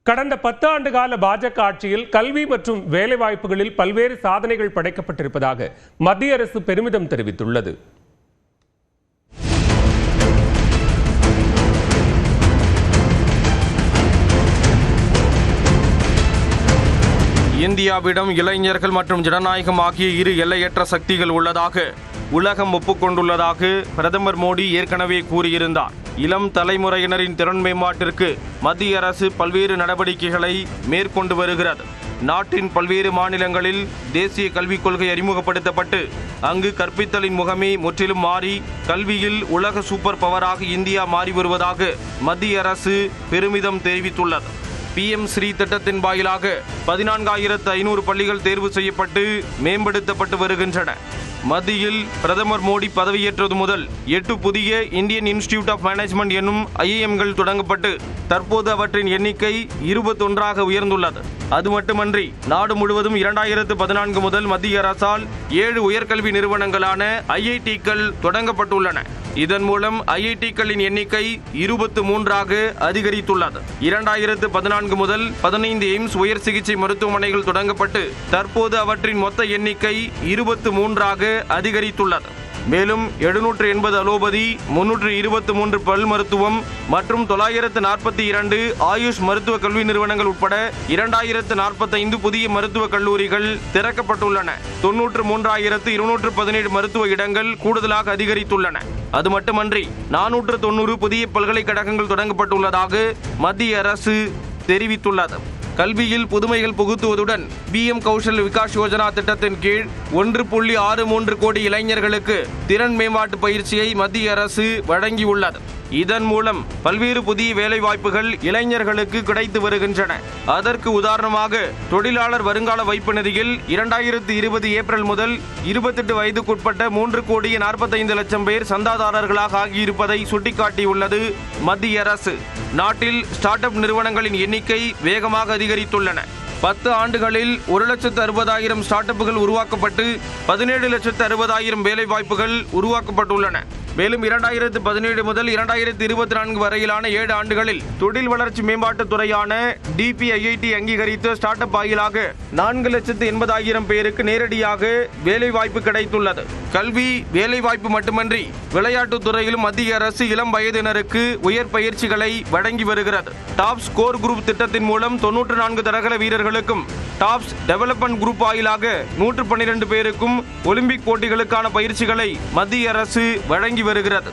கடந்த 10 ஆண்டு கால பாஜக ஆட்சியில் கல்வி மற்றும் வேலைவாய்ப்புகளில் பல்வேறு சாதனைகள் படைக்கப்பட்டிருப்பதாக மத்திய அரசு பெருமிதம் தெரிவித்துள்ளது. இந்தியாவிடம் இளைஞர்கள் மற்றும் ஜனநாயகம் ஆகிய இரு எல்லையற்ற சக்திகள் உள்ளதாக உலகம் ஒப்புக்கொண்டுள்ளதாக பிரதமர் மோடி ஏற்கனவே கூறியிருந்தார். இளம் தலைமுறையினரின் திறன் மேம்பாட்டிற்கு மத்திய அரசு பல்வேறு நடவடிக்கைகளை மேற்கொண்டு வருகிறது. நாட்டின் பல்வேறு மாநிலங்களில் தேசிய கல்விக் கொள்கை அறிமுகப்படுத்தப்பட்டு அங்கு கற்பித்தலின் முகமே முற்றிலும் மாறி கல்வியில் உலக சூப்பர் பவராக இந்தியா மாறி வருவதாக மத்திய அரசு பெருமிதம் தெரிவித்துள்ளது. PM ஸ்ரீ திட்டத்தின் வாயிலாக 14,500 பள்ளிகள் தேர்வு செய்யப்பட்டு மேம்படுத்தப்பட்டு வருகின்றன. மத்தியில் பிரதமர் மோடி பதவியேற்றது முதல் 8 புதிய இந்தியன் இன்ஸ்டிடியூட் ஆஃப் மேனேஜ்மெண்ட் என்னும் IIMகள் தொடங்கப்பட்டு தற்போது அவற்றின் எண்ணிக்கை 21ஆக உயர்ந்துள்ளது. அது மட்டுமன்றி நாடு முழுவதும் 2014 முதல் மத்திய அரசால் 7 உயர்கல்வி நிறுவனங்களான IITக்கள் தொடங்கப்பட்டுள்ளன. இதன் மூலம் IITக்களின் எண்ணிக்கை 23ஆக அதிகரித்துள்ளது. 2014 முதல் 15 எய்ம்ஸ் உயர் சிகிச்சை மருத்துவமனைகள் தொடங்கப்பட்டு தற்போது அவற்றின் மொத்த எண்ணிக்கை 23ஆக அதிகரித்துள்ளது. மேலும் 780 அலோபதி, 323 பல் மருத்துவம் மற்றும் 942 ஆயுஷ் மருத்துவ கல்வி நிறுவனங்கள் உட்பட 2045 புதிய மருத்துவக் கல்லூரிகள் திறக்கப்பட்டுள்ளன. 93,217 மருத்துவ இடங்கள் கூடுதலாக அதிகரித்துள்ளன. அது மட்டுமன்றி 490 புதிய பல்கலைக்கழகங்கள் தொடங்கப்பட்டுள்ளதாக மத்திய அரசு தெரிவித்துள்ளது. கல்வியில் புதுமைகள் புகுத்துவதுடன் PM கௌஷல் விகாஸ் யோஜனா திட்டத்தின் கீழ் 1.63 கோடி இளைஞர்களுக்கு திறன் மேம்பாட்டு பயிற்சியை மத்திய அரசு வழங்கியுள்ளது. இதன் மூலம் பல்வேறு புதிய வேலைவாய்ப்புகள் இளைஞர்களுக்கு கிடைத்து வருகின்றன. அதற்கு உதாரணமாக தொழிலாளர் வருங்கால வைப்பு நிதியில் 2020 ஏப்ரல் முதல் 28 வயதுக்குட்பட்ட 3,45,00,000 பேர் சந்தாதாரர்களாக ஆகியிருப்பதை சுட்டிக்காட்டியுள்ளது மத்திய அரசு. நாட்டில் ஸ்டார்ட் அப் நிறுவனங்களின் எண்ணிக்கை வேகமாக அதிகரித்துள்ளன. 10 ஆண்டுகளில் 1,60,000 ஸ்டார்ட் அப்புகள் உருவாக்கப்பட்டு 17,60,000 வேலைவாய்ப்புகள் உருவாக்கப்பட்டுள்ளன. மேலும் 2017 முதல் 2024 வரையிலான 7 ஆண்டுகளில் தொழில் வளர்ச்சி மேம்பாட்டுத் துறையான DPIIT அங்கீகரித்த ஸ்டார்ட் அப் வாயிலாக 4,80,000 பேருக்கு நேரடியாக வேலைவாய்ப்பு கிடைத்துள்ளது. கல்வி, வேலைவாய்ப்பு மட்டுமன்றி விளையாட்டுத் துறையிலும் மத்திய அரசு இளம் வயதினருக்கு உயர் பயிற்சிகளை வழங்கி வருகிறது. டாப் ஸ்கோர் குரூப் திட்டத்தின் மூலம் 94 தடகள வீரர்களுக்கும் டாப்ஸ் டெவலப்மெண்ட் குரூப் வாயிலாக 112 பேருக்கும் ஒலிம்பிக் போட்டிகளுக்கான பயிற்சிகளை மத்திய அரசு வழங்கி வருகிறது.